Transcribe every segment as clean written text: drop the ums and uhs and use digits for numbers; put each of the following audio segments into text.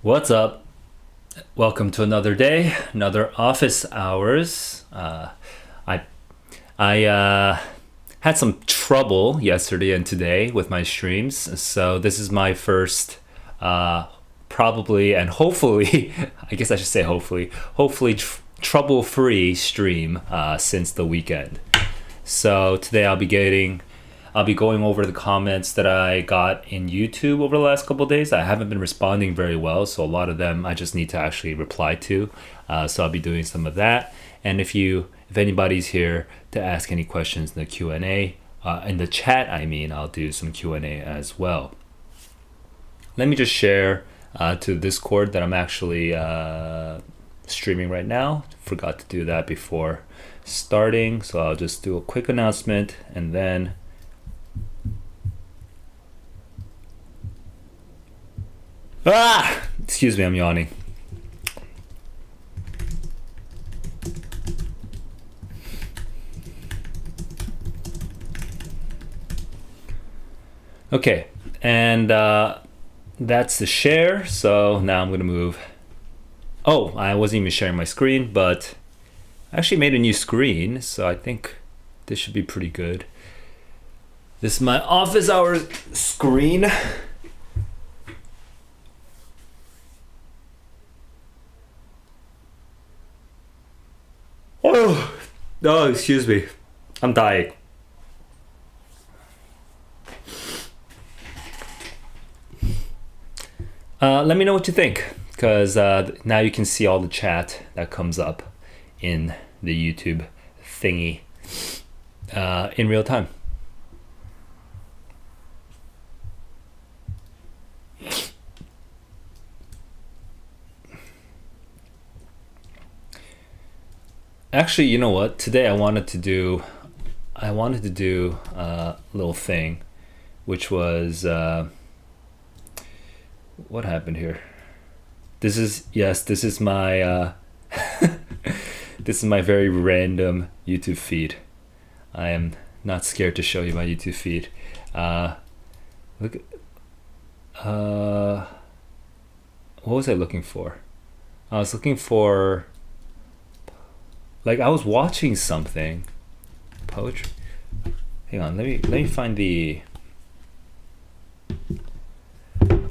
What's up? Welcome to another day, another office hours. I I had some trouble yesterday and today with my streams, so this is my first, uh, probably and hopefully, I guess I should say hopefully trouble-free stream since the weekend. So today I'll be going over the comments that I got in YouTube over the last couple of days. I haven't been responding very well, so a lot of them I just need to actually reply to. So I'll be doing some of that. And if anybody's here to ask any questions in the Q&A, in the chat, I'll do some Q&A as well. Let me just share to Discord that I'm actually streaming right now. Forgot to do that before starting, so I'll just do a quick announcement and then excuse me, I'm yawning. Okay, and that's the share. So now I'm gonna move. Oh, I wasn't even sharing my screen, but I actually made a new screen, so I think this should be pretty good. This is my office hours screen. Oh, excuse me. I'm dying. Let me know what you think, because now you can see all the chat that comes up in the YouTube thingy in real time. Actually, you know what? Today I wanted to do a little thing, which was what happened here? This is my this is my very random YouTube feed. I am not scared to show you my YouTube feed. Look, what was I looking for? I was looking for, like, I was watching something. Poetry. Hang on, let me find the.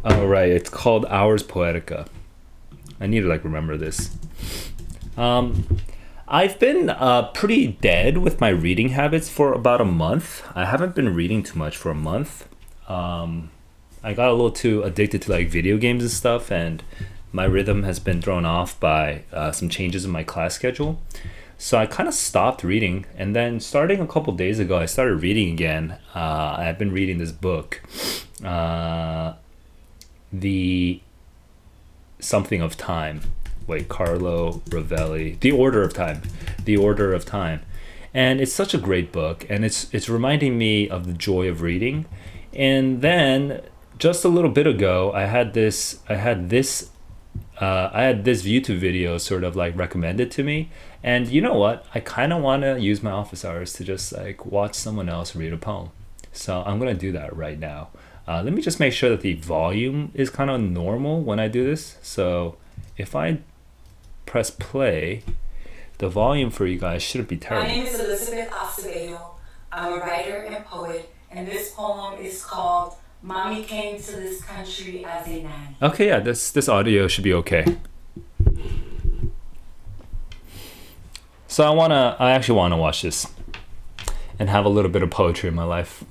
Oh right, it's called Hours Poetica. I need to remember this. I've been pretty dead with my reading habits for about a month. I haven't been reading too much for a month. I got a little too addicted to video games and stuff, and my rhythm has been thrown off by some changes in my class schedule. So I kind of stopped reading, and then starting a couple days ago, I started reading again. I've been reading this book, The Something of Time. Wait, Carlo Rovelli. The Order of Time. The Order of Time. And it's such a great book, and it's reminding me of the joy of reading. And then just a little bit ago, I had this YouTube video sort of recommended to me, and you know what? I kind of want to use my office hours to just watch someone else read a poem. So I'm gonna do that right now. Let me just make sure that the volume is kind of normal when I do this. So if I press play, the volume for you guys shouldn't be terrible. My name is Elizabeth Acevedo. I'm a writer and poet, and this poem is called Mommy Came to This Country as a Nanny. Okay, yeah, this audio should be okay. So I actually wanna watch this and have a little bit of poetry in my life.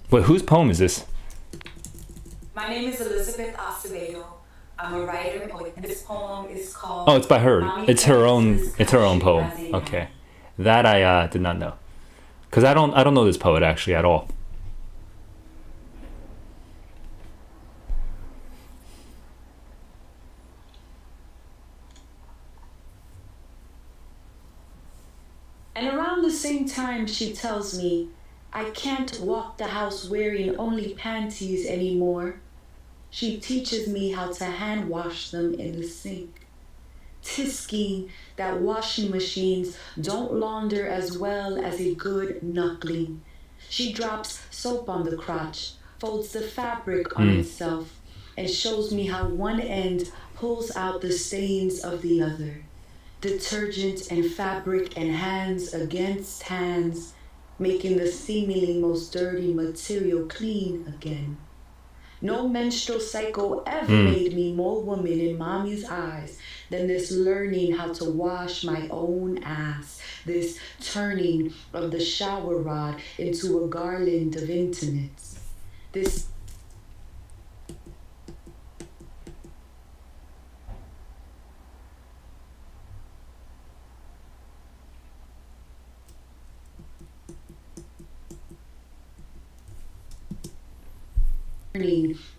Wait, whose poem is this? My name is Elizabeth Acevedo. I'm a writer and poet, and this poem is called. Oh, it's by her. Mommy It's her Came to own. This It's her own Country poem. as a Nanny. Okay, that I did not know, because I don't know this poet actually at all. And around the same time, she tells me, I can't walk the house wearing only panties anymore. She teaches me how to hand wash them in the sink. Tisking that washing machines don't launder as well as a good knuckling. She drops soap on the crotch, folds the fabric on itself, and shows me how one end pulls out the stains of the other. Detergent and fabric and hands against hands, making the seemingly most dirty material clean again. No menstrual cycle ever made me more woman in mommy's eyes than this learning how to wash my own ass, this turning of the shower rod into a garland of intimates, this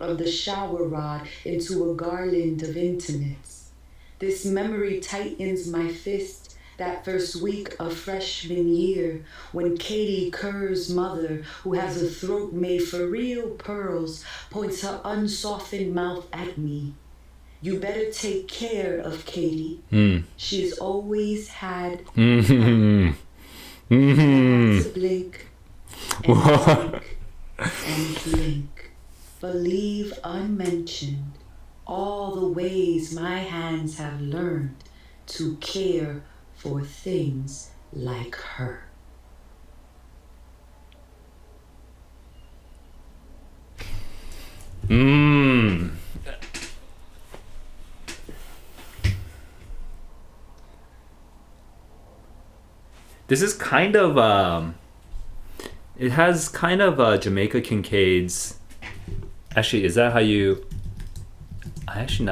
of the shower rod into a garland of intimates. This memory tightens my fist that first week of freshman year when Katie Kerr's mother, who has a throat made for real pearls, points her unsoftened mouth at me. You better take care of Katie. She's always had to blink and blink and blink. But leave unmentioned all the ways my hands have learned to care for things like her. This is kind of it has kind of Jamaica Kincaid's. Actually, is that how you? I actually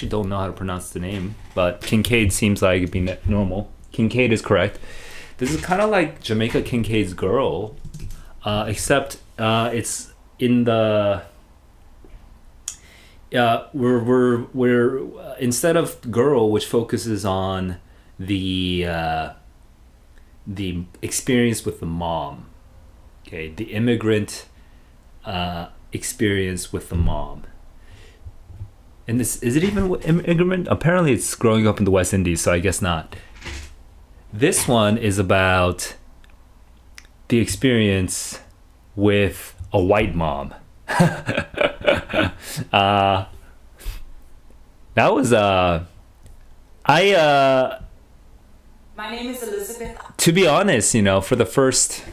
don't know how to pronounce the name, but Kincaid seems like it'd be normal. Kincaid is correct. This is kind of like Jamaica Kincaid's Girl, except it's in the. We're instead of Girl, which focuses on the experience with the mom. Okay, the immigrant. Experience with the mom. And this, is it even immigrant? Apparently it's growing up in the West Indies, so I guess not. This one is about the experience with a white mom. That was My name is Elizabeth. to be honest, for the first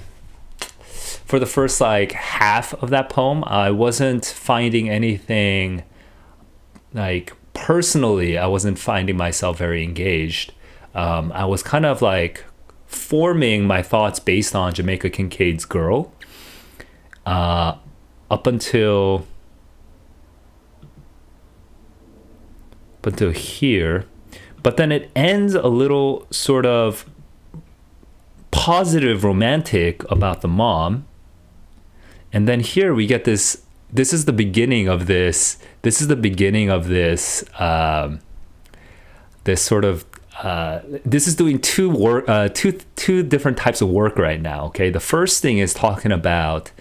like half of that poem, I wasn't finding anything, like personally, I wasn't finding myself very engaged. I was kind of like forming my thoughts based on Jamaica Kincaid's Girl up until here. But then it ends a little sort of positive romantic about the mom. And then here we get this is the beginning of this this sort of this is doing two different types of work right now. Okay, the first thing is talking about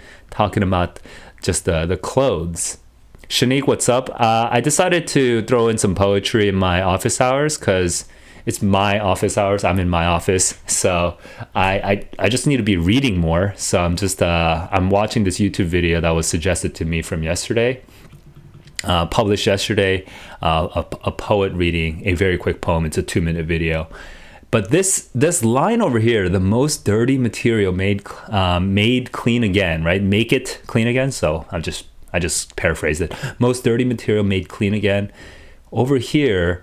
just the clothes. Shanique, what's up? I decided to throw in some poetry in my office hours because it's my office hours. I'm in my office, so I just need to be reading more. So I'm just I'm watching this YouTube video that was suggested to me from yesterday, published yesterday. A poet reading a very quick poem. It's a 2-minute video. But this line over here, the most dirty material made clean again, right? Make it clean again. So I just paraphrased it. Most dirty material made clean again. Over here,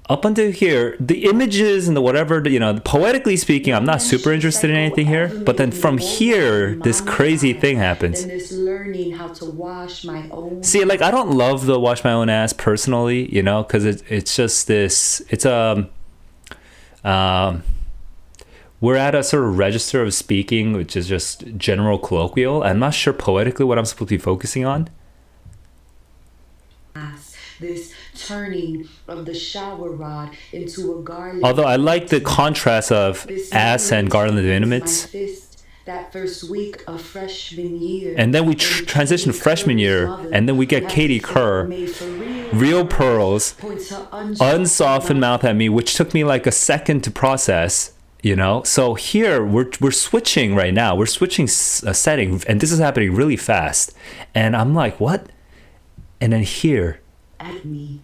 up until here, the images and the whatever, poetically speaking, I'm not super interested in anything here. But then from here, this crazy thing happens. See, like, I don't love the wash my own ass personally, because it's just this, we're at a sort of register of speaking, which is just general colloquial. I'm not sure poetically what I'm supposed to be focusing on. This turning of the shower rod into a garland. Although I like the contrast of ass and garland of intimates. That first week of freshman year. And then we transition to freshman year, and then we get Katie Kerr, real pearls, unsoftened mouth at me, which took me like a second to process. you know. So here we're switching right now. We're switching a setting, and this is happening really fast. And I'm like, what? And then here, At me.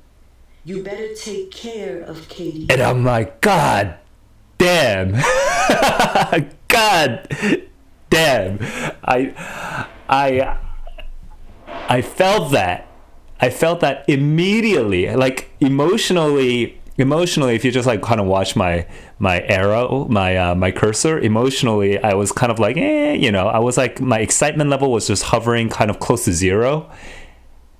You better take care of Katie. and I'm like, God damn, God damn. I I felt that. I felt that immediately, like emotionally. Emotionally, if you just like kind of watch my arrow, my cursor, emotionally, I was kind of like, you know, I was like, my excitement level was just hovering kind of close to zero.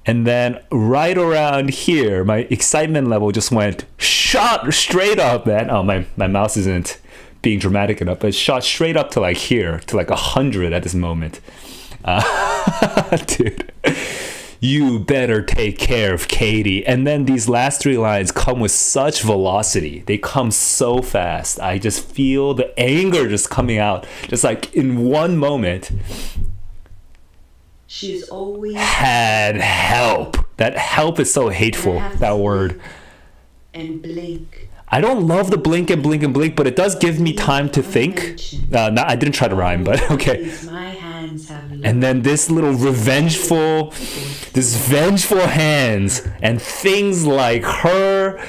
And then right around here, my excitement level just went shot straight up, man. Oh, my mouse isn't being dramatic enough, but it shot straight up to like here, to like 100 at this moment. Dude, you better take care of Katie. And then these last three lines come with such velocity. They come so fast. I just feel the anger just coming out, just like in one moment. She's always Had help. That help is so hateful, that word. and blink. I don't love the blink and blink and blink, but it does give me time to think. I didn't try to rhyme, but okay. My hands have And then this little vengeful hands, and things like her,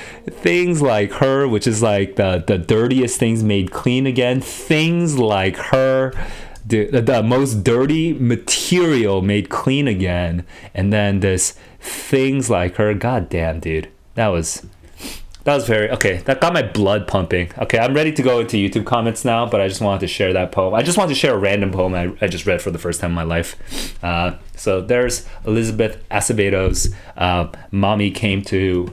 which is like the dirtiest things made clean again. Things like her, the most dirty material made clean again. And then this things like her. God damn, dude. That was very, okay, that got my blood pumping. Okay, I'm ready to go into YouTube comments now, but I just wanted to share that poem. I just wanted to share a random poem I just read for the first time in my life. So there's Elizabeth Acevedo's Mommy came here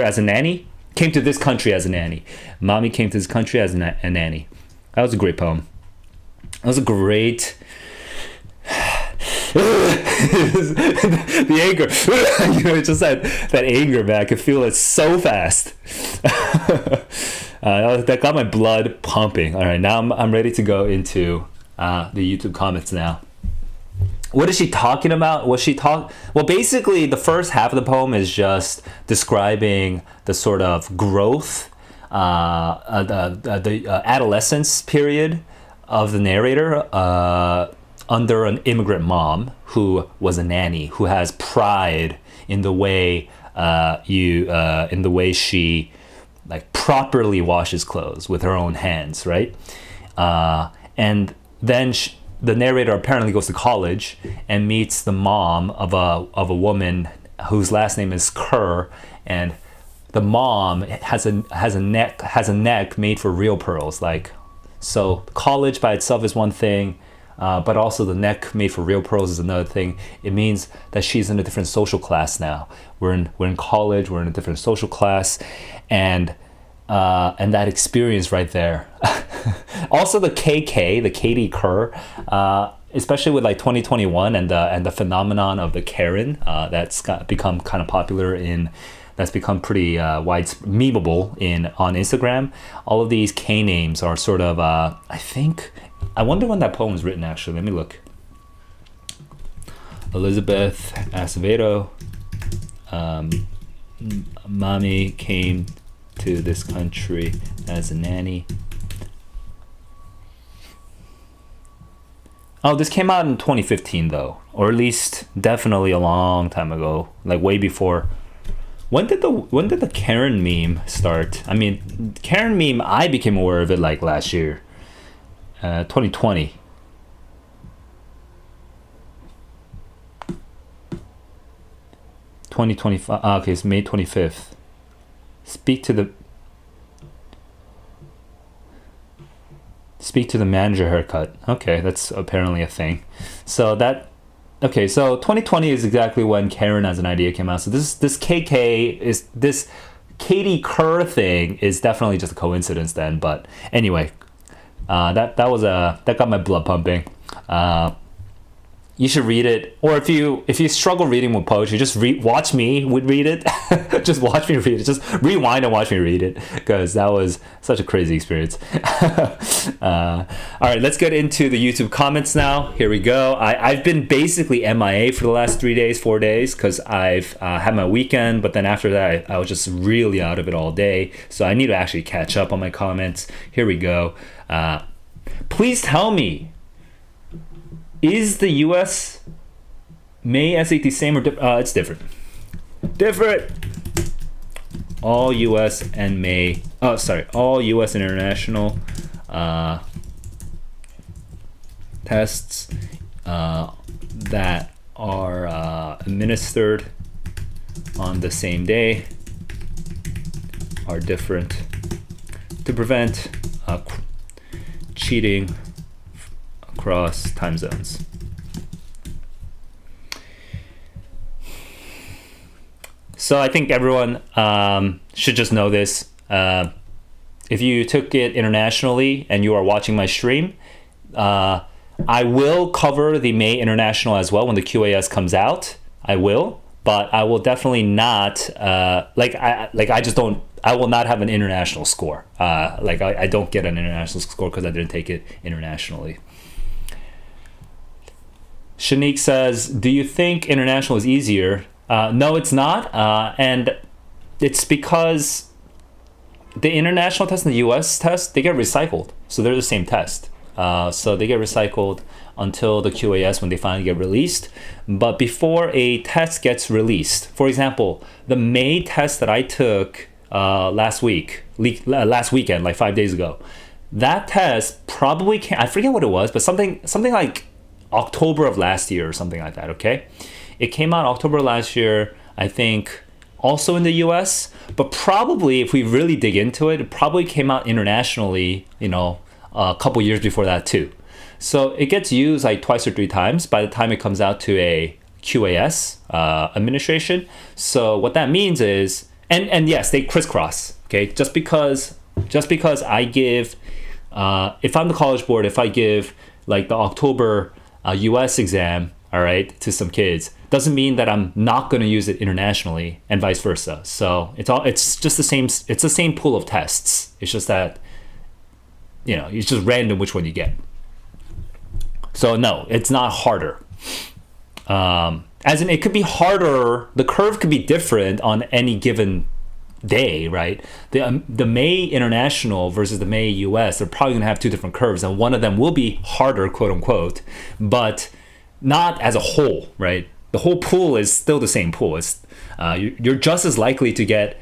as a nanny. Came to this country as a nanny. Mommy came to this country as a nanny. That was a great poem. That was a great... the anger, you know, it's just that anger, man. I could feel it so fast. That got my blood pumping. All right, now I'm ready to go into the YouTube comments now. What is she talking about? Well, basically, the first half of the poem is just describing the sort of growth, the adolescence period of the narrator. Under an immigrant mom who was a nanny, who has pride in the way in the way she like properly washes clothes with her own hands, right? And then the narrator apparently goes to college and meets the mom of a woman whose last name is Kerr, and the mom has a neck made for real pearls. Like, so college by itself is one thing. But also the neck made for real pearls is another thing. It means that she's in a different social class now. We're in college. We're in a different social class, and that experience right there. Also the KK, the Katie Kerr, especially with like 2021 and the phenomenon of the Karen that's become kind of popular that's become pretty memeable on Instagram. All of these K names are sort of I wonder when that poem was written, actually. Let me look. Elizabeth Acevedo. Mommy came to this country as a nanny. Oh, this came out in 2015, though. Or at least definitely a long time ago. Like way before. When did the Karen meme start? I mean, Karen meme, I became aware of it like last year. 2020. Okay, it's May 25th. Speak to the manager haircut. Okay, that's apparently a thing. So 2020 is exactly when Karen as an idea came out. So this KK is this Katie Kerr thing is definitely just a coincidence then. But anyway. That got my blood pumping. you should read it. Or if you struggle reading with poetry, just watch me read it. Just watch me read it. Just rewind and watch me read it, because that was such a crazy experience. All right, let's get into the YouTube comments now. Here we go. I've been basically MIA for the last 4 days, because I've had my weekend, but then after that I was just really out of it all day. So I need to actually catch up on my comments. Here we go. Please tell me, is the U.S. May SAT same or different? It's different. Different. All U.S. and May. Oh, sorry. All U.S. and international tests that are administered on the same day are different to prevent cheating across time zones. So I think everyone should just know this. If you took it internationally and you are watching my stream, I will cover the May International as well when the QAS comes out. I will, but I will definitely not I will not have an international score. I don't get an international score because I didn't take it internationally. Shanique says, do you think international is easier? No, it's not. And it's because the international test and the US test, they get recycled. So they're the same test. So they get recycled until the QAS when they finally get released. But before a test gets released, for example, the May test that I took last weekend, like 5 days ago, that test probably I forget what it was, but something like October of last year or something like that, okay? It came out October last year, I think, also in the US, but probably if we really dig into it, it probably came out internationally, a couple years before that too. So it gets used like twice or three times by the time it comes out to a QAS administration. So what that means is, and yes, they crisscross, okay? Just because I give, if I'm the College Board, if I give like the October US exam, all right, to some kids, doesn't mean that I'm not going to use it internationally, and vice versa. So it's just the same. It's the same pool of tests. It's just that, it's just random which one you get. So no, it's not harder. As in, it could be harder. The curve could be different on any given day, right? The May International versus the May US, they're probably going to have two different curves, and one of them will be harder, quote unquote, but not as a whole, right? The whole pool is still the same pool. It's you're just as likely to get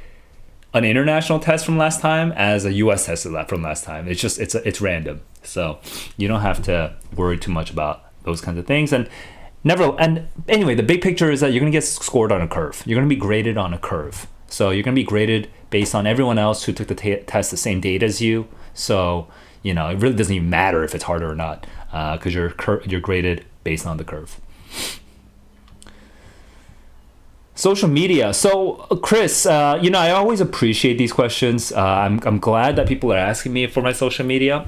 an international test from last time as a US test from last time. It's just it's random, so you don't have to worry too much about those kinds of things. And anyway, the big picture is that you're gonna get scored on a curve. You're gonna be graded on a curve. So you're gonna be graded based on everyone else who took the test the same date as you. So it really doesn't even matter if it's harder or not, because you're graded based on the curve. Social media. So, Chris, I always appreciate these questions. I'm glad that people are asking me for my social media,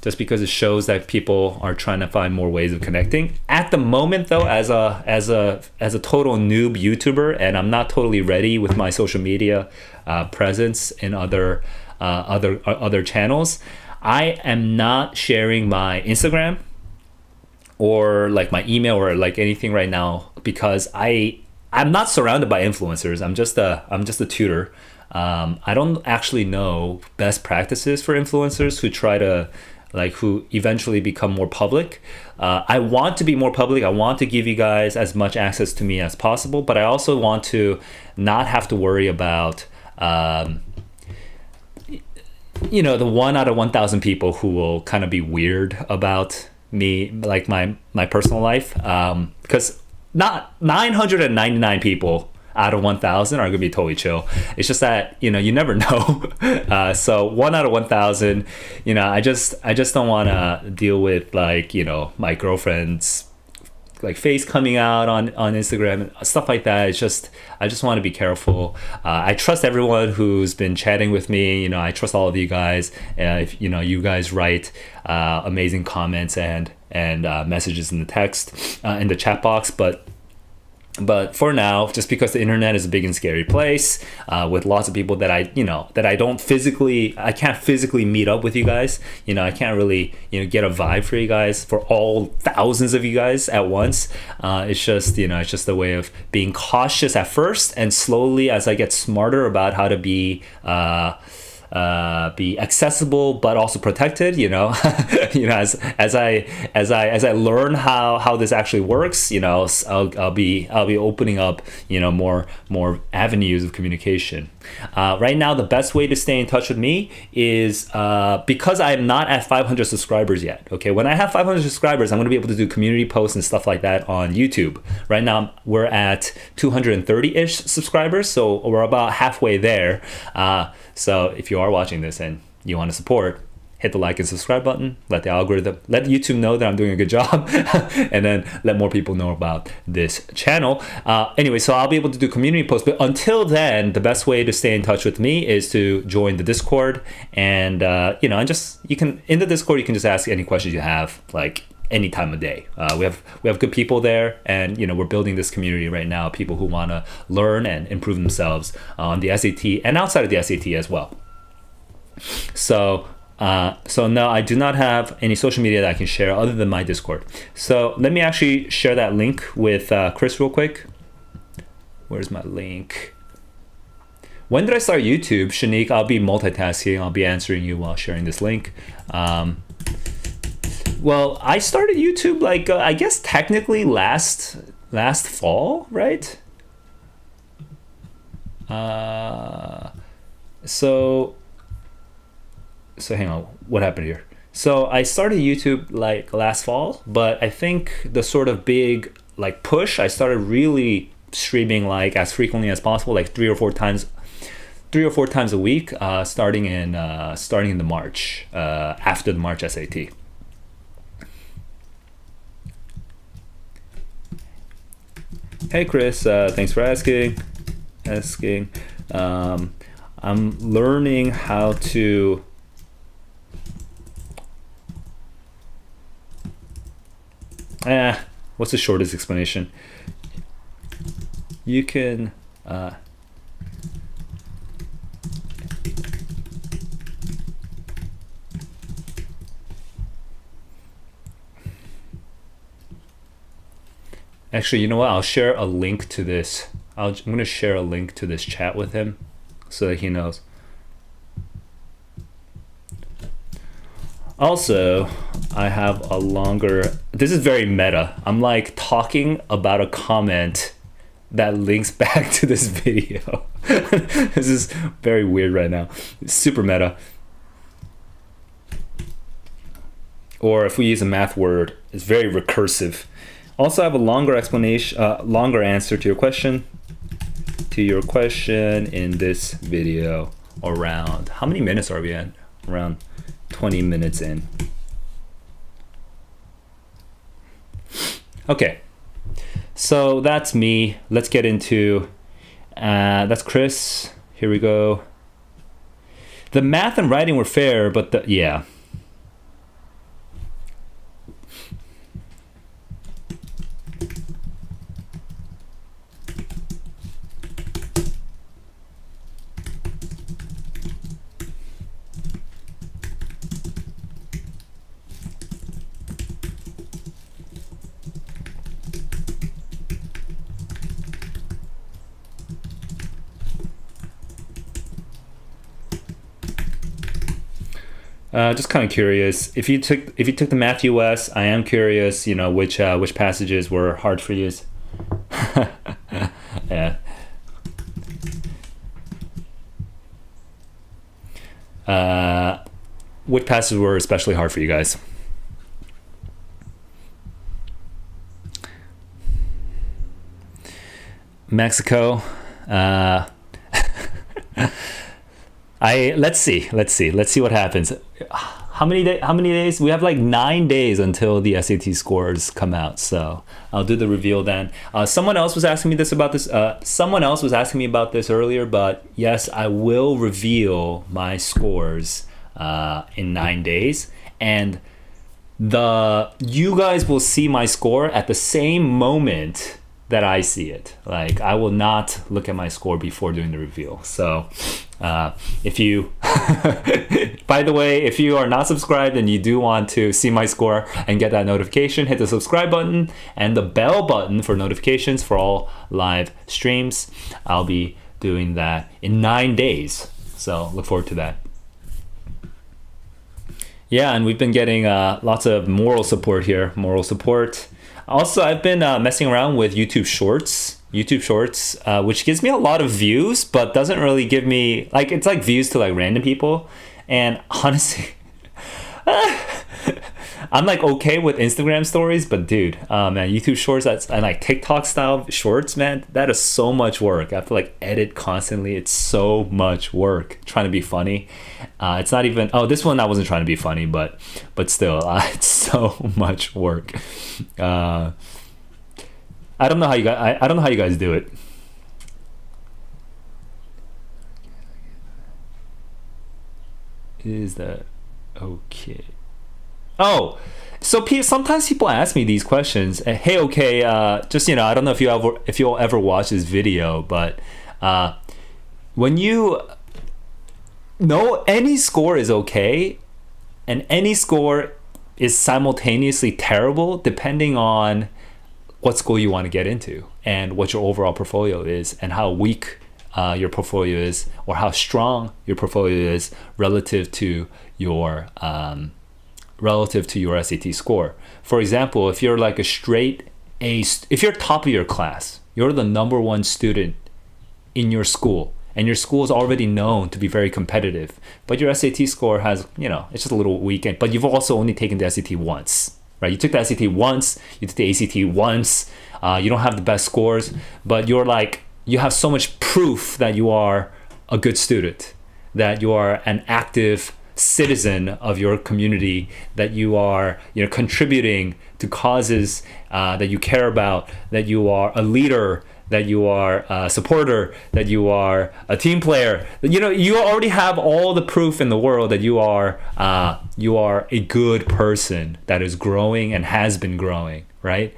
just because it shows that people are trying to find more ways of connecting. At the moment, though, as a total noob YouTuber, and I'm not totally ready with my social media presence in other channels, I am not sharing my Instagram or like my email or like anything right now, because I'm not surrounded by influencers. I'm just a tutor. I don't actually know best practices for influencers who eventually become more public. I want to be more public. I want to give you guys as much access to me as possible, but I also want to not have to worry about the 1 out of 1,000 people who will kind of be weird about me, like my personal life, because not 999 people out of 1,000 are gonna be totally chill. It's just that you never know. So 1 out of 1,000, I just don't want to deal with my girlfriend's like face coming out on Instagram and stuff like that. I just want to be careful. I trust everyone who's been chatting with me. I trust all of you guys. If you guys write amazing comments, and and messages in the text in the chat box. But for now, just because the internet is a big and scary place with lots of people that I can't physically meet up with you guys. I can't really get a vibe for you guys, for all thousands of you guys at once. It's just it's just a way of being cautious at first, and slowly as I get smarter about how to be accessible but also protected, as I learn how this actually works, I'll be opening up more avenues of communication. Right now, the best way to stay in touch with me is because I'm not at 500 subscribers yet. Okay, when I have 500 subscribers, I'm going to be able to do community posts and stuff like that on YouTube. Right now we're at 230-ish subscribers, so we're about halfway there. So if you are watching this and you want to support, hit the like and subscribe button, let YouTube know that I'm doing a good job, and then let more people know about this channel. Anyway, so I'll be able to do community posts, but until then, the best way to stay in touch with me is to join the Discord, and you can, in the Discord, you can just ask any questions you have, like any time of day. We have good people there, and we're building this community right now, people who want to learn and improve themselves on the SAT and outside of the SAT as well. So no, I do not have any social media that I can share other than my Discord. So let me actually share that link with Chris real quick. Where's my link? When did I start YouTube? Shanique, I'll be multitasking. I'll be answering you while sharing this link. Well, I started YouTube I guess technically last fall, right? So hang on, what happened here? So I started YouTube last fall, but I think the sort of big push, I started really streaming as frequently as possible, 3 or 4 times a week, starting in the March, after the March SAT. Hey Chris, thanks for asking. I'm learning how to what's the shortest explanation? You can actually, you know what? I'll share a link to this. I'm going to share a link to this chat with him so that he knows. Also, I have a longer... This is very meta. I'm talking about a comment that links back to this video. This is very weird right now. It's super meta. Or if we use a math word, it's very recursive. Also, I have a longer explanation, longer answer to your question. In this video. Around, how many minutes are we in? Around 20 minutes in. Okay, so that's me. Let's get into, that's Chris. Here we go. The math and writing were fair, but yeah. Just kind of curious. If you took the Math US, I am curious. Which passages were hard for you. Yeah. Which passages were especially hard for you guys? Mexico. Let's see what happens. How many days? We have 9 days until the SAT scores come out, so I'll do the reveal then. Someone else was asking me about this earlier, but yes, I will reveal my scores in 9 days. And you guys will see my score at the same moment that I see it. Like, I will not look at my score before doing the reveal. So if you by the way, if you are not subscribed and you do want to see my score and get that notification, hit the subscribe button and the bell button for notifications for all live streams. I'll be doing that in 9 days, so look forward to that. Yeah, and we've been getting lots of moral support here. Moral support. Also, I've been messing around with YouTube Shorts, which gives me a lot of views, but doesn't really give me, like, it's like views to like random people. And honestly, I'm like okay with Instagram stories, but dude, man, YouTube Shorts, and like TikTok style shorts, man, that is so much work. I have to like edit constantly. It's so much work trying to be funny. It's not even, this one I wasn't trying to be funny, but still, it's so much work. I don't know how you guys, I don't know how you guys do it. Is that okay? Oh, so sometimes people ask me these questions. Hey, okay, just, I don't know if you'll ever watch this video, but when you know any score is okay, and any score is simultaneously terrible, depending on what school you want to get into and what your overall portfolio is and how weak your portfolio is, or how strong your portfolio is relative to your SAT score. For example, if you're like a straight A, if you're top of your class, you're the number one student in your school, and your school is already known to be very competitive, but your SAT score has, it's just a little weakened, but you've also only taken the SAT once, right? You took the SAT once, you took the ACT once, you don't have the best scores, but you have so much proof that you are a good student, that you are an active citizen of your community, that you are contributing to causes that you care about, that you are a leader, that you are a supporter, that you are a team player. You already have all the proof in the world that you are a good person that is growing and has been growing, right?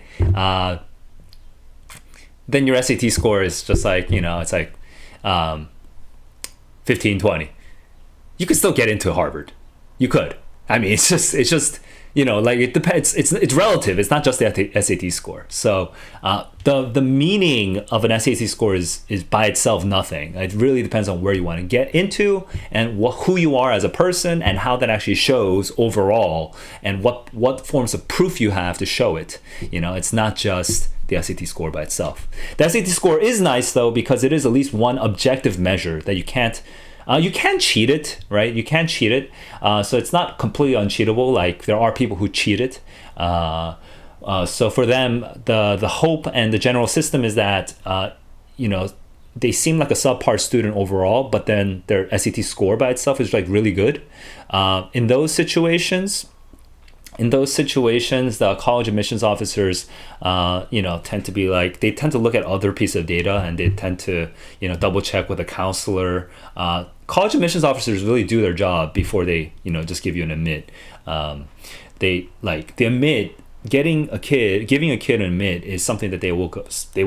Then your SAT score is just like, it's like 15, 20. You could still get into Harvard. You could. I mean, it's just like, it depends. It's relative. It's not just the SAT score. So the meaning of an SAT score is by itself nothing. It really depends on where you want to get into and who you are as a person, and how that actually shows overall, and what forms of proof you have to show it. It's not just the SAT score by itself. The SAT score is nice though, because it is at least one objective measure that you can cheat it, right? You can cheat it. So it's not completely uncheatable. Like, there are people who cheat it. So for them, the hope and the general system is that, they seem like a subpar student overall, but then their SAT score by itself is like really good. In those situations, the college admissions officers, tend to be like, they tend to look at other pieces of data, and they tend to, double check with a counselor. College admissions officers really do their job before they, just give you an admit. The admit, giving a kid an admit is something that they will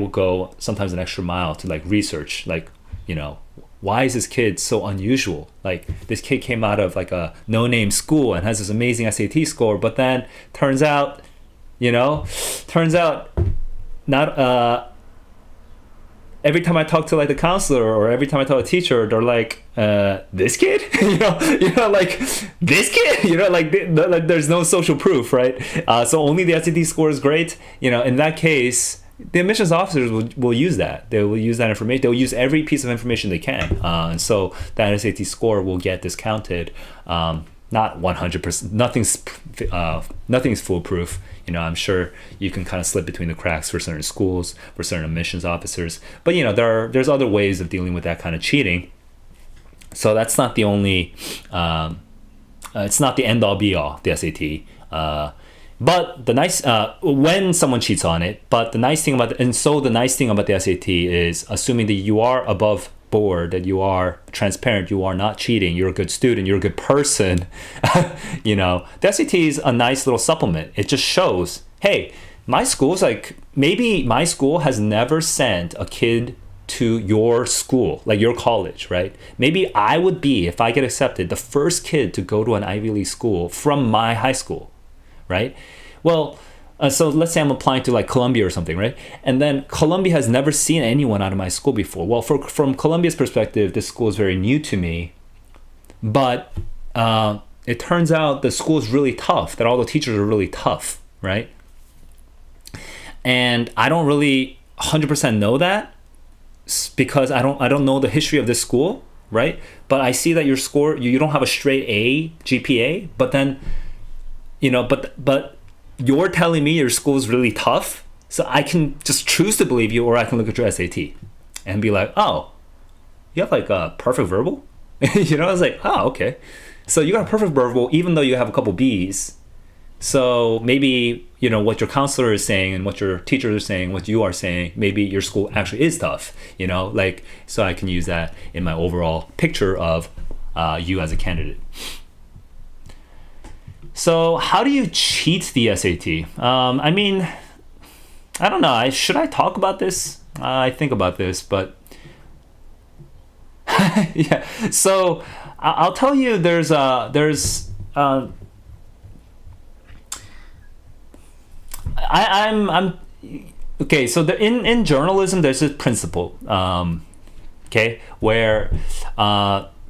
go sometimes an extra mile to like research, like, why is this kid so unusual? Like, this kid came out of like a no-name school and has this amazing SAT score, but then turns out not every time I talk to like the counselor, or every time I talk to a teacher, they're like, this kid, like this kid, like there's no social proof, right? So only the SAT score is great. In that case, the admissions officers will use that. They will use that information. They'll use every piece of information they can. And so that SAT score will get discounted. Not 100%. Nothing's foolproof. I'm sure you can kind of slip between the cracks for certain schools, for certain admissions officers. But there's other ways of dealing with that kind of cheating. So that's not the only. It's not the end all be all, the SAT. But the nice when someone cheats on it. But the nice thing about the SAT is, assuming that you are above board that you are transparent, you are not cheating, you're a good student, you're a good person, the SAT is a nice little supplement. It just shows, hey, maybe my school has never sent a kid to your school, like your college, right? Maybe I would be, if I get accepted, the first kid to go to an Ivy League school from my high school, right? Well, so let's say I'm applying to like Columbia or something, right? And then Columbia has never seen anyone out of my school before. Well, from Columbia's perspective, this school is very new to me, but it turns out the school is really tough, that all the teachers are really tough, right? And I don't really 100% know that, because I don't know the history of this school, right? But I see that your score, you don't have a straight A GPA, but then, but you're telling me your school is really tough, so I can just choose to believe you, or I can look at your SAT and be like, oh, you have like a perfect verbal? I was like, oh, okay. So you got a perfect verbal, even though you have a couple B's. So maybe, what your counselor is saying and what your teachers are saying, what you are saying, maybe your school actually is tough, so I can use that in my overall picture of you as a candidate. So how do you cheat the SAT? I don't know. Should I talk about this? I think about this, but yeah. So I'll tell you, I'm okay. So in journalism, there's this principle, where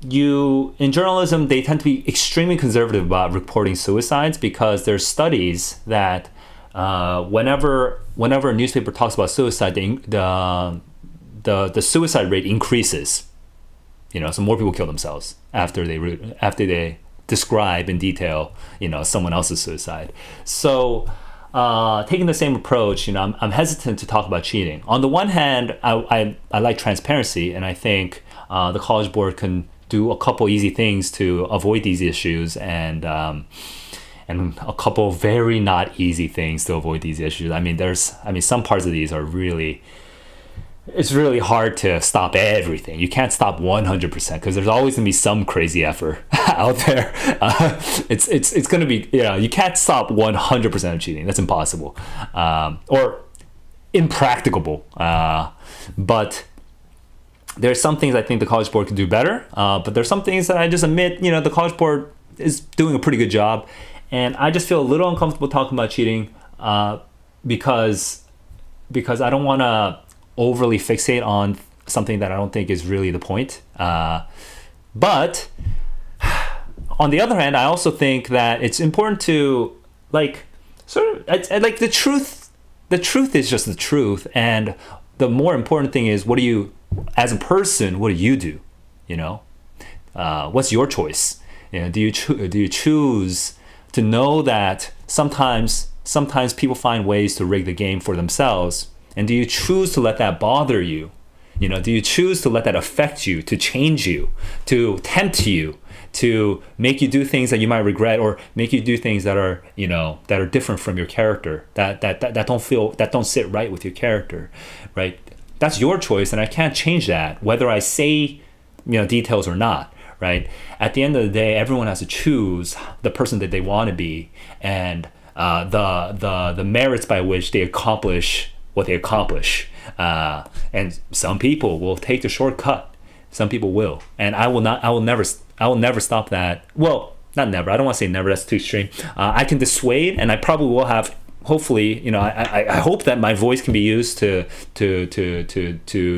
in journalism, they tend to be extremely conservative about reporting suicides, because there's studies that whenever a newspaper talks about suicide, the suicide rate increases. So more people kill themselves after they describe in detail, someone else's suicide. So taking the same approach, I'm hesitant to talk about cheating. On the one hand, I like transparency, and I think the College Board can do a couple easy things to avoid these issues, and a couple very not easy things to avoid these issues. Some parts of these are really, it's really hard to stop everything. You can't stop 100%, because there's always gonna be some crazy effort out there. It's gonna be, you can't stop 100% of cheating. That's impossible, or impracticable. But there's some things I think the College Board could do better. But there's some things that I just admit, the College Board is doing a pretty good job, and I just feel a little uncomfortable talking about cheating, because I don't want to overly fixate on something that I don't think is really the point. But on the other hand, I also think that it's important to like the truth. The truth is just the truth, and the more important thing is, what do you, as a person, what do you do? What's your choice? Do you choose to know that sometimes people find ways to rig the game for themselves? And do you choose to let that bother you? Do you choose to let that affect you, to change you, to tempt you, to make you do things that you might regret, or make you do things that are, that are different from your character, that don't sit right with your character, right? That's your choice, and I can't change that, whether I say, details or not, right? At the end of the day, everyone has to choose the person that they want to be, and the merits by which they accomplish what they accomplish. And some people will take the shortcut. Some people will, and I will never stop that. Well, not never. I don't want to say never. That's too extreme. I can dissuade, and I probably will have. Hopefully, I hope that my voice can be used to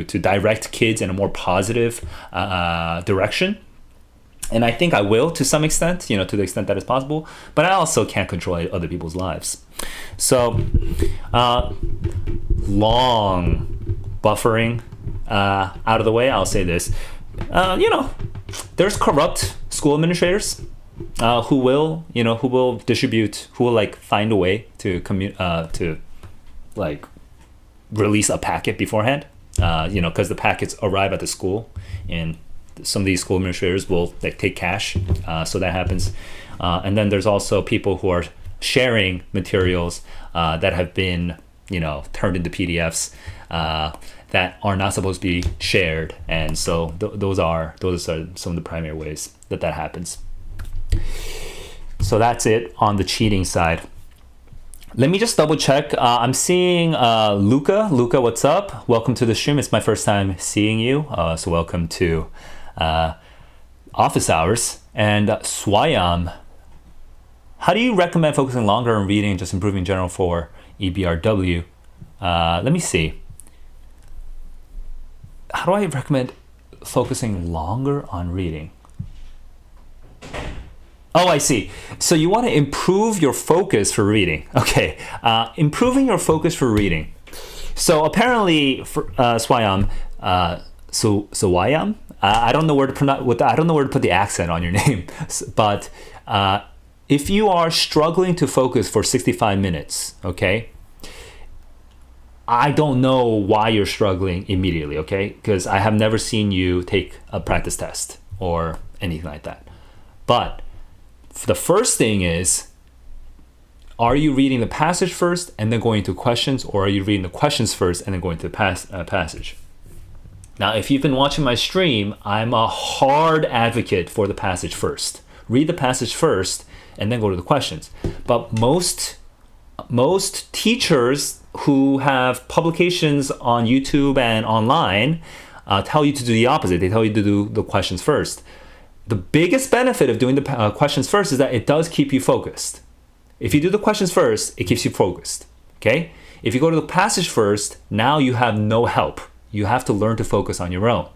direct kids in a more positive direction. And I think I will, to some extent, to the extent that is possible. But I also can't control other people's lives. So, long buffering out of the way, I'll say this. There's corrupt school administrators who will distribute, who will find a way to release a packet beforehand, because the packets arrive at the school, and some of these school administrators will take cash, so that happens. And then there's also people who are sharing materials that have been turned into PDFs, that are not supposed to be shared. And so those are some of the primary ways that happens. So that's it on the cheating side. Let me just double check. I'm seeing Luca. Luca, what's up? Welcome to the stream. It's my first time seeing you. So welcome to Office Hours. And Swayam, how do you recommend focusing longer on reading and just improving in general for EBRW? Let me see. How do I recommend focusing longer on reading? Oh, I see. So you want to improve your focus for reading. Okay. Improving your focus for reading. So apparently, for Swayam, Swayam, I don't know where to pronounce. I don't know where to put the accent on your name. But if you are struggling to focus for 65 minutes, okay, I don't know why you're struggling immediately, okay? Because I have never seen you take a practice test or anything like that. But the first thing is, are you reading the passage first and then going to questions, or are you reading the questions first and then going to the passage? Now, if you've been watching my stream, I'm a hard advocate for the passage first. Read the passage first and then go to the questions. But most teachers who have publications on YouTube and online tell you to do the opposite. They tell you to do the questions first. The biggest benefit of doing the questions first is that it does keep you focused. If you do the questions first, it keeps you focused, okay? If you go to the passage first, now you have no help. You have to learn to focus on your own.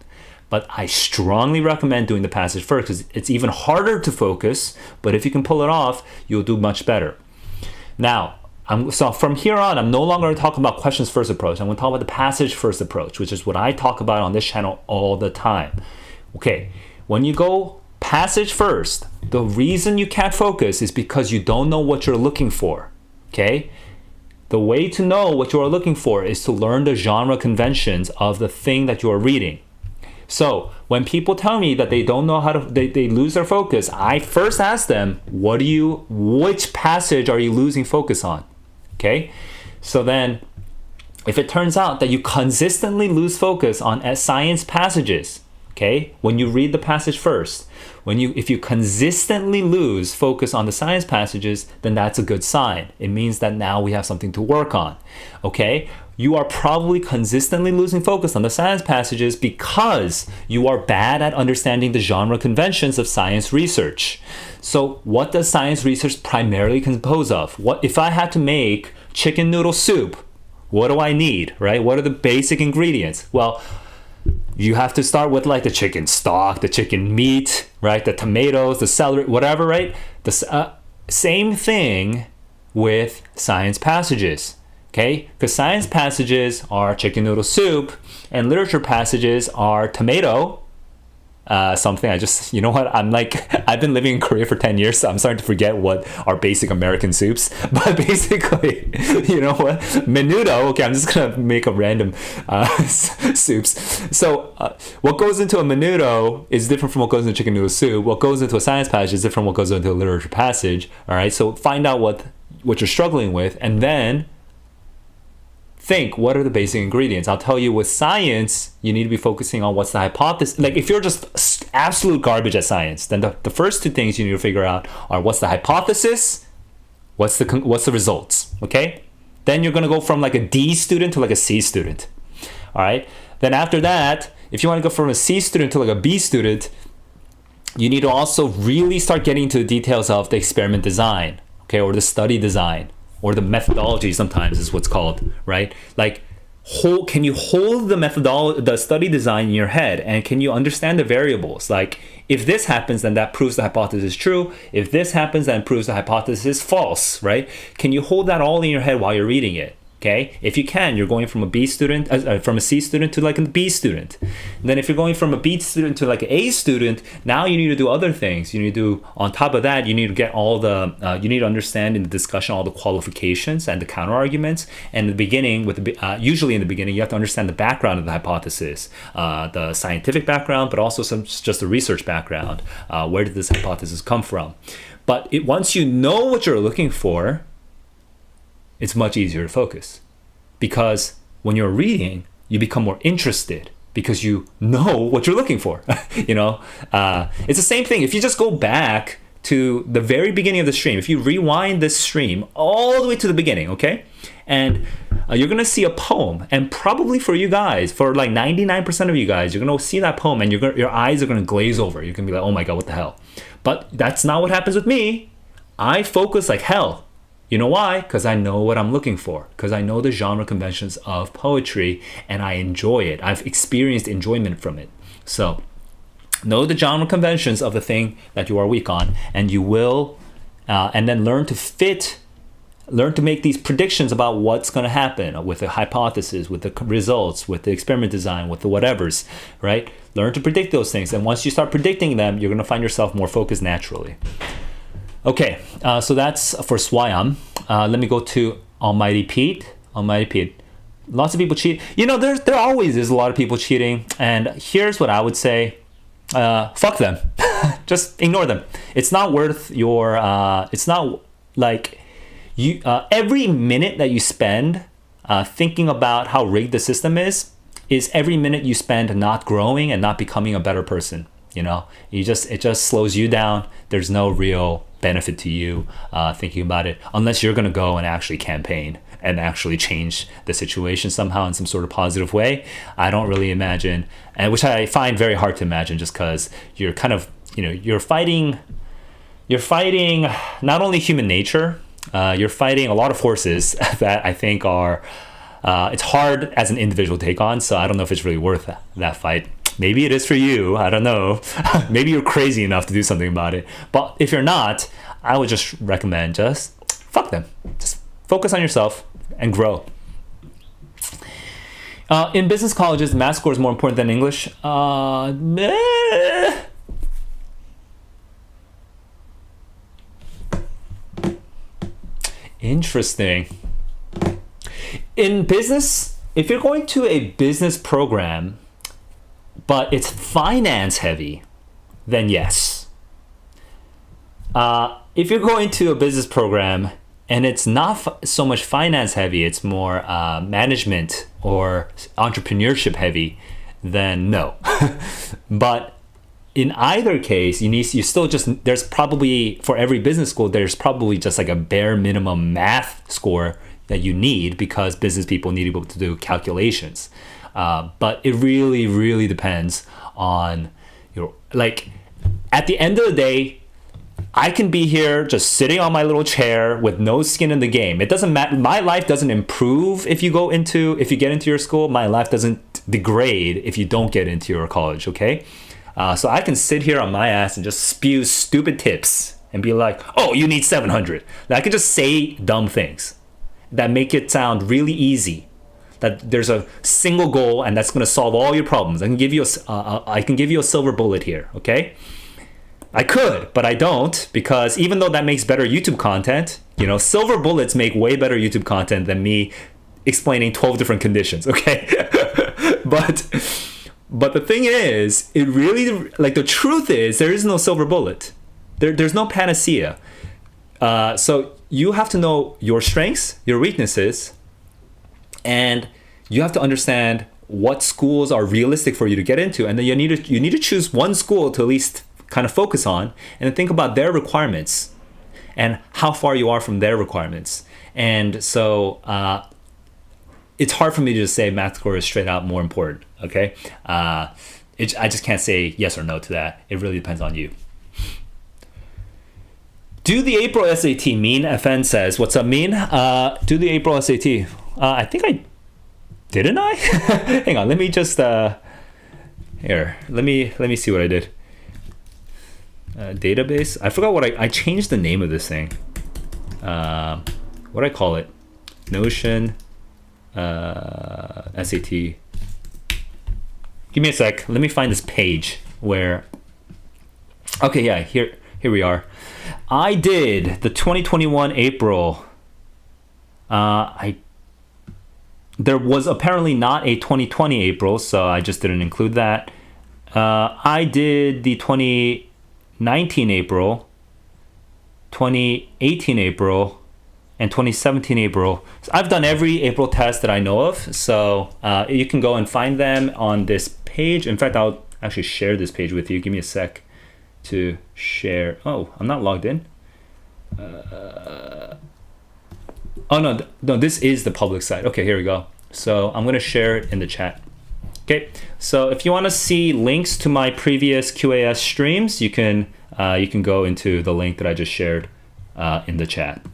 But I strongly recommend doing the passage first because it's even harder to focus, but if you can pull it off, you'll do much better. Now, so from here on, I'm no longer going to talk about questions first approach. I'm going to talk about the passage first approach, which is what I talk about on this channel all the time. Okay, when you go passage first, the reason you can't focus is because you don't know what you're looking for, okay? The way to know what you are looking for is to learn the genre conventions of the thing that you are reading. So when people tell me that they don't know how to, they lose their focus, I first ask them, which passage are you losing focus on, okay? So then if it turns out that you consistently lose focus on science passages, okay, when you read the passage first, if you consistently lose focus on the science passages, then that's a good sign. It means that now we have something to work on, okay? You are probably consistently losing focus on the science passages because you are bad at understanding the genre conventions of science research. So what does science research primarily compose of? What if I had to make chicken noodle soup? What do I need, right? What are the basic ingredients? Well, you have to start with like the chicken stock, the chicken meat, right? The tomatoes, the celery, whatever, right? The same thing with science passages, okay? Because science passages are chicken noodle soup and literature passages are tomato, something. You know what? I've been living in Korea for 10 years, so I'm starting to forget what are basic American soups. But basically, you know what? Menudo, okay, I'm just going to make a random soups. So what goes into a menudo is different from what goes into chicken noodle soup. What goes into a science passage is different from what goes into a literature passage. All right, so find out what you're struggling with, and then think, what are the basic ingredients? I'll tell you, with science, you need to be focusing on what's the hypothesis. Like if you're just absolute garbage at science, then the first two things you need to figure out are what's the hypothesis, what's the results, okay? Then you're going to go from like a D student to like a C student, all right? Then after that, if you want to go from a C student to like a B student, you need to also really start getting into the details of the experiment design, okay, or the study design, or the methodology sometimes is what's called, right? Like, can you hold the study design in your head, and can you understand the variables? Like, if this happens, then that proves the hypothesis is true. If this happens, then it proves the hypothesis is false, right? Can you hold that all in your head while you're reading it? Okay, if you can, you're going from a C student to like a B student. And then if you're going from a B student to like an A student, now you need to do other things. You need to do, on top of that, you need to get you need to understand in the discussion all the qualifications and the counter arguments. And in the beginning, usually in the beginning, you have to understand the background of the hypothesis, the scientific background, but also just the research background. Where did this hypothesis come from? But once you know what you're looking for, it's much easier to focus, because when you're reading, you become more interested because you know what you're looking for. It's the same thing. If you just go back to the very beginning of the stream, if you rewind this stream all the way to the beginning, okay, and you're gonna see a poem, and probably for you guys, for like 99% of you guys, you're gonna see that poem, and your eyes are gonna glaze over. You're gonna be like, oh my god, what the hell? But that's not what happens with me. I focus like hell. You know why? Because I know what I'm looking for. Because I know the genre conventions of poetry, and I enjoy it. I've experienced enjoyment from it. So know the genre conventions of the thing that you are weak on, and you will, and then learn to make these predictions about what's going to happen with the hypothesis, with the results, with the experiment design, with the whatevers, right? Learn to predict those things. And once you start predicting them, you're going to find yourself more focused naturally. Okay, so that's for Swayam. Let me go to Almighty Pete. Almighty Pete. Lots of people cheat. There always is a lot of people cheating. And here's what I would say. Fuck them. Just ignore them. It's not worth your... it's not like... every minute that you spend thinking about how rigged the system is every minute you spend not growing and not becoming a better person. It just slows you down. There's no real benefit to you thinking about it, unless you're going to go and actually campaign and actually change the situation somehow in some sort of positive way. I don't really imagine, and which I find very hard to imagine, just because you're kind of, you're fighting not only human nature, you're fighting a lot of forces that I think are, it's hard as an individual to take on. So I don't know if it's really worth that fight. Maybe it is for you. I don't know. Maybe you're crazy enough to do something about it. But if you're not, I would just recommend just fuck them. Just focus on yourself and grow. In business colleges, math score is more important than English. Interesting. In business, if you're going to a business program, but it's finance heavy, then yes. If you're going to a business program and it's not so much finance heavy, it's more management or entrepreneurship heavy, then no. But in either case, there's probably, for every business school, there's probably just like a bare minimum math score that you need, because business people need to be able to do calculations. But it really, really depends on at the end of the day, I can be here just sitting on my little chair with no skin in the game. It doesn't matter. My life doesn't improve if you get into your school. My life doesn't degrade if you don't get into your college. Okay. So I can sit here on my ass and just spew stupid tips and be like, oh, you need 700. I can just say dumb things that make it sound really easy, that there's a single goal and that's going to solve all your problems. I can give you a silver bullet here, okay? I could, but I don't, because even though that makes better YouTube content, silver bullets make way better YouTube content than me explaining 12 different conditions, okay? But the thing is, it really, the truth is, there is no silver bullet. There's no panacea. So you have to know your strengths, your weaknesses, and you have to understand what schools are realistic for you to get into. And then you need to choose one school to at least kind of focus on, and then think about their requirements and how far you are from their requirements. And so it's hard for me to just say math score is straight out more important, okay? I just can't say yes or no to that. It really depends on you. Do the April SAT. Mean FN says, what's up, Mean? Do the April SAT. I think I... Didn't I? Hang on, let me just... Here, let me see what I did. Database. I forgot what I changed the name of this thing. What do I call it? Notion SAT. Give me a sec. Let me find this page where... Okay, yeah, here we are. I did the 2021 April. There was apparently not a 2020 April, so I just didn't include that. I did the 2019 April, 2018 April, and 2017 April. So I've done every April test that I know of, so you can go and find them on this page. In fact, I'll actually share this page with you. Give me a sec to share. Oh, I'm not logged in. Oh no, no, this is the public site. Okay, here we go. So I'm gonna share it in the chat. Okay, so if you want to see links to my previous QAS streams, you can go into the link that I just shared in the chat.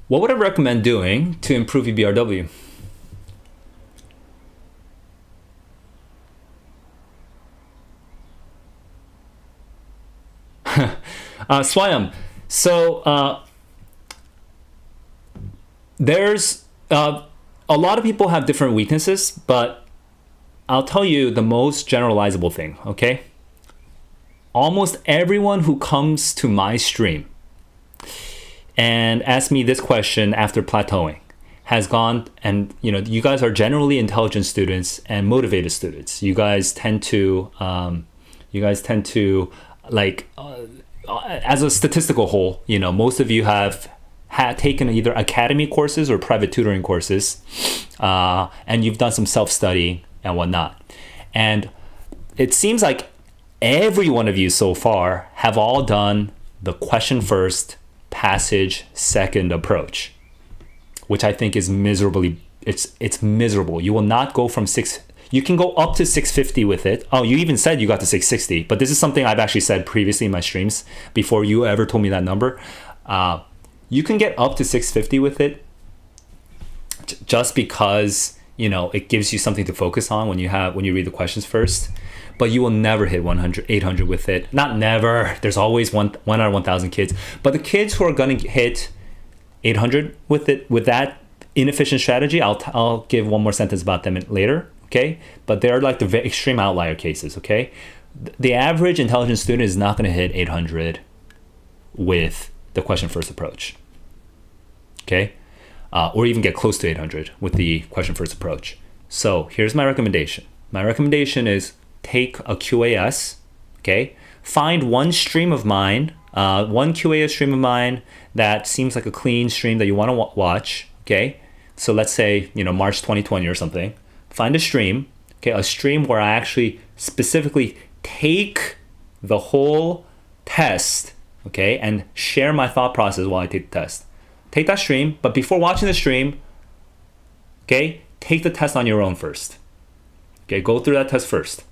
What would I recommend doing to improve EBRW? Swayam. So there's a lot of people have different weaknesses, but I'll tell you the most generalizable thing, okay? Almost everyone who comes to my stream and asks me this question after plateauing has gone, and you guys are generally intelligent students and motivated students. You guys tend to like as a statistical whole, most of you have taken either academy courses or private tutoring courses, and you've done some self-study and whatnot. And it seems like every one of you so far have all done the question first, passage second approach, which I think is it's miserable. You will not go from you can go up to 650 with it. Oh, you even said you got to 660, but this is something I've actually said previously in my streams before you ever told me that number. You can get up to 650 with it just because, it gives you something to focus on when you read the questions first. But you will never hit 800 with it. Not never. There's always one out of 1,000 kids. But the kids who are going to hit 800 with it, with that inefficient strategy, I'll give one more sentence about them later. Okay, but they're like the extreme outlier cases. Okay, the average intelligent student is not going to hit 800 with the question first approach. Okay, or even get close to 800 with the question first approach. So here's my recommendation. My recommendation is take a QAS. Okay, find one stream of mine, one QAS stream of mine that seems like a clean stream that you want to watch. Okay, so let's say March 2020 or something. Find a stream, okay, a stream where I actually specifically take the whole test, okay, and share my thought process while I take the test. Take that stream, but before watching the stream, okay, take the test on your own first. Okay, go through that test first.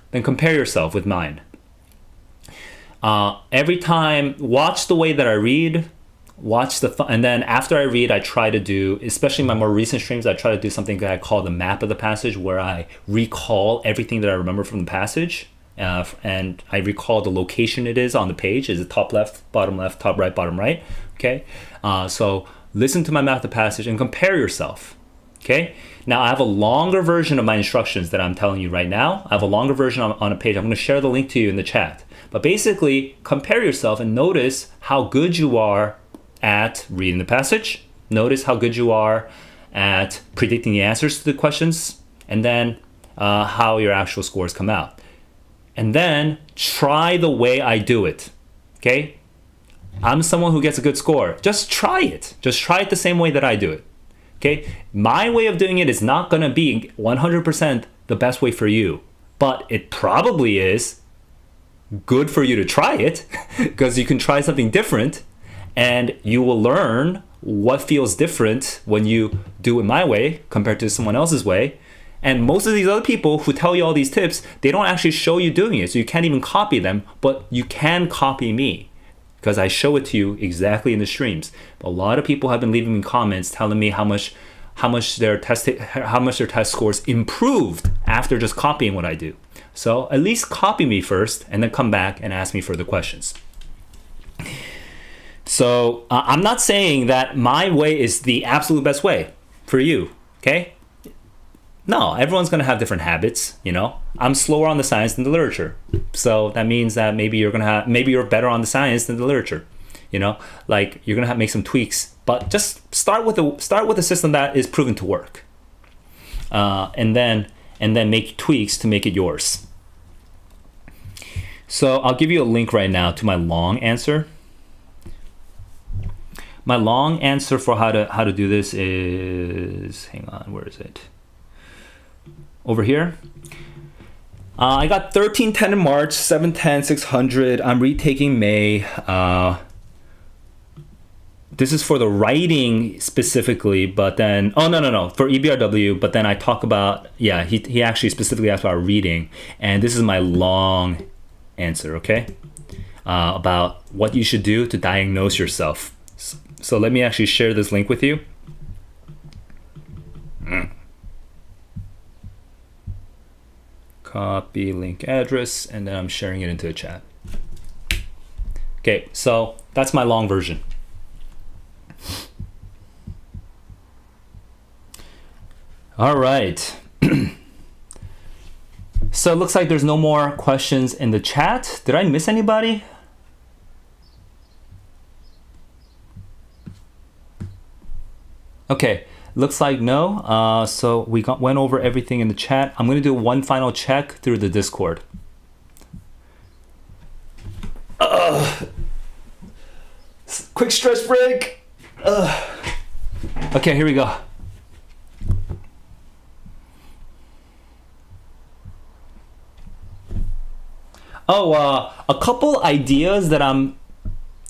Then compare yourself with mine. Every time, watch the way that I read, and then after I read, I try to do, especially my more recent streams, I try to do something that I call the map of the passage, where I recall everything that I remember from the passage, and I recall the location it is on the page. Is it top left, top right, bottom right? Okay, so listen to my map of the passage and compare yourself. Okay, now I have a longer version of my instructions that I'm telling you right now. I have a longer version on a page. I'm going to share the link to you in the chat. But basically, compare yourself and notice how good you are at reading the passage. Notice how good you are at predicting the answers to the questions, and then how your actual scores come out. And then try the way I do it. Okay? I'm someone who gets a good score. Just try it. Just try it the same way that I do it. Okay? My way of doing it is not going to be 100% the best way for you, but it probably is good for you to try it because you can try something different. And you will learn what feels different when you do it my way compared to someone else's way. And most of these other people who tell you all these tips, they don't actually show you doing it. So you can't even copy them, but you can copy me because I show it to you exactly in the streams. A lot of people have been leaving me comments telling me how much their test scores improved after just copying what I do. So at least copy me first and then come back and ask me further questions. So I'm not saying that my way is the absolute best way for you, okay? No, everyone's going to have different habits, I'm slower on the science than the literature. So that means that maybe you're better on the science than the literature. Like you're going to make some tweaks, but just start with a system that is proven to work. And then make tweaks to make it yours. So I'll give you a link right now to my long answer. my long answer for how to do this is, hang on, where is it? Over here. I got 1310 in March, 710, 600. I'm retaking May. This is for the writing specifically, but then, oh, no, for EBRW, but then I talk about, yeah, he actually specifically asked about reading, and this is my long answer, okay? About what you should do to diagnose yourself. So let me actually share this link with you. Copy link address, and then I'm sharing it into the chat. Okay, so that's my long version. All right. So it looks like there's no more questions in the chat. Did I miss anybody? Okay, looks like no. So we went over everything in the chat. I'm going to do one final check through the Discord. Quick stretch break. Okay, here we go. Oh, a couple ideas that I'm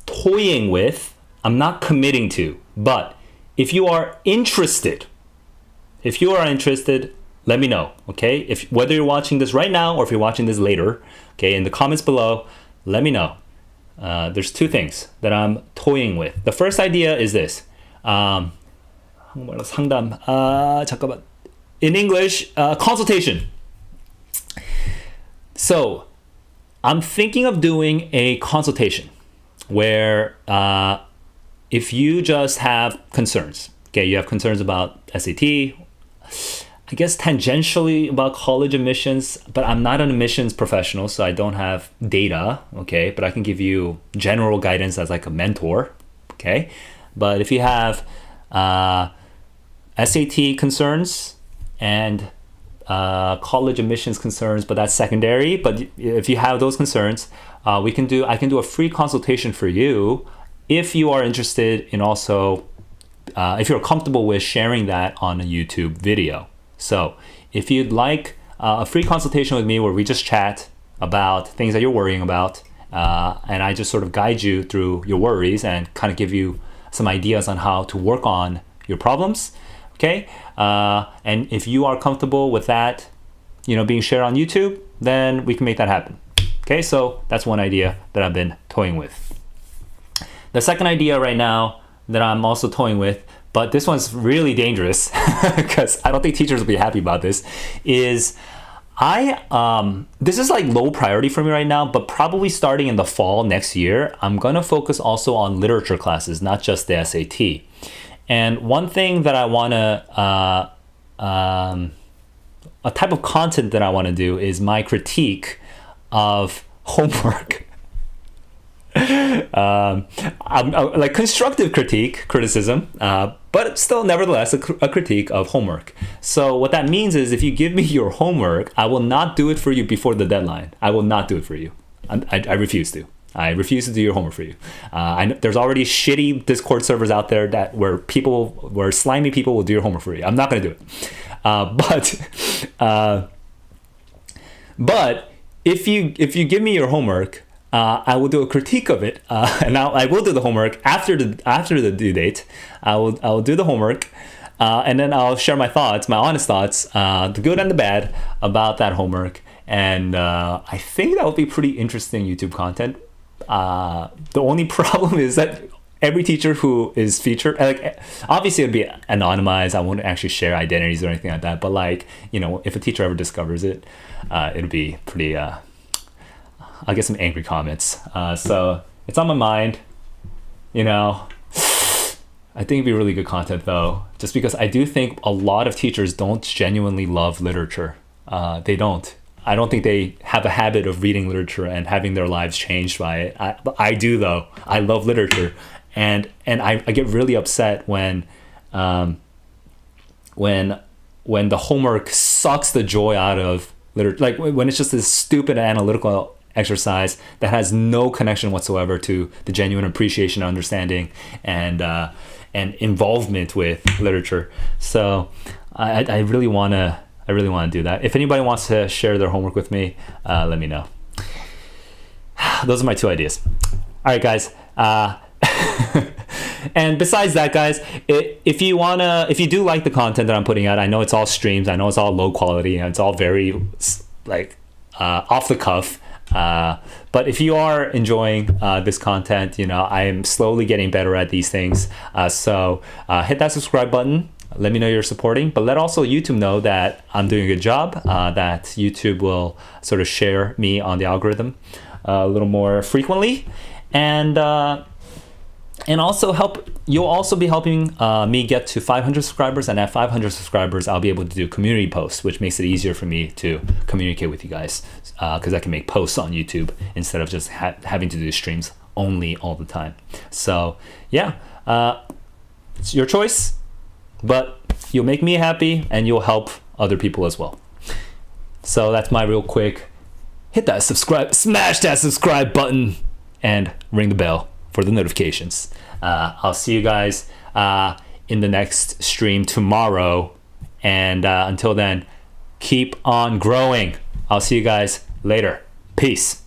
toying with. I'm not committing to, but if you are interested, let me know, okay? If whether you're watching this right now or if you're watching this later, okay, in the comments below, let me know. There's two things that I'm toying with. The first idea is this. 상담. 잠깐만. In English, consultation. So, I'm thinking of doing a consultation where if you just have concerns, okay, you have concerns about SAT, I guess tangentially about college admissions, but I'm not an admissions professional, so I don't have data, okay, but I can give you general guidance as like a mentor, okay? But if you have SAT concerns and college admissions concerns, but that's secondary. But if you have those concerns, I can do a free consultation for you if you are interested in also, if you're comfortable with sharing that on a YouTube video. So if you'd like a free consultation with me where we just chat about things that you're worrying about, and I just sort of guide you through your worries and kind of give you some ideas on how to work on your problems. Okay, and if you are comfortable with that, being shared on YouTube, then we can make that happen. Okay, so that's one idea that I've been toying with. The second idea right now that I'm also toying with, but this one's really dangerous because I don't think teachers will be happy about this, is this is like low priority for me right now, but probably starting in the fall next year, I'm gonna focus also on literature classes, not just the SAT. And one thing that I want to, a type of content that I want to do is my critique of homework. I'm like constructive criticism, but still nevertheless a critique of homework. So what that means is if you give me your homework, I will not do it for you before the deadline. I will not do it for you. I refuse to. I refuse to do your homework for you. There's already shitty Discord servers out there where slimy people will do your homework for you. I'm not going to do it. But if you give me your homework, I will do a critique of it, and I will do the homework after the due date. I will do the homework, and then I'll share my thoughts, my honest thoughts, the good and the bad about that homework. And I think that would be pretty interesting YouTube content. The only problem is that every teacher who is featured, like, obviously it'd be anonymized. I won't actually share identities or anything like that. But if a teacher ever discovers it, it'd be pretty. I'll get some angry comments. So it's on my mind. I think it'd be really good content though, just because I do think a lot of teachers don't genuinely love literature. They don't. I don't think they have a habit of reading literature and having their lives changed by it. I do though. I love literature, and I get really upset when the homework sucks the joy out of literature. Like when it's just this stupid analytical exercise that has no connection whatsoever to the genuine appreciation, understanding, and involvement with literature. So I really want to do that. If anybody wants to share their homework with me, let me know. Those are my 2 ideas. All right, guys. And besides that, guys, if you do like the content that I'm putting out, I know it's all streams, I know it's all low quality, and it's all very off the cuff. But if you are enjoying this content, I am slowly getting better at these things. So hit that subscribe button. Let me know you're supporting, but let also YouTube know that I'm doing a good job, that YouTube will sort of share me on the algorithm a little more frequently. And also you'll also be helping me get to 500 subscribers, and at 500 subscribers, I'll be able to do community posts, which makes it easier for me to communicate with you guys, because I can make posts on YouTube instead of just having to do streams only all the time. So yeah, it's your choice, but you'll make me happy and you'll help other people as well. So that's my real quick, smash that subscribe button and ring the bell for the notifications. I'll see you guys in the next stream tomorrow. And until then, keep on growing. I'll see you guys later. Peace.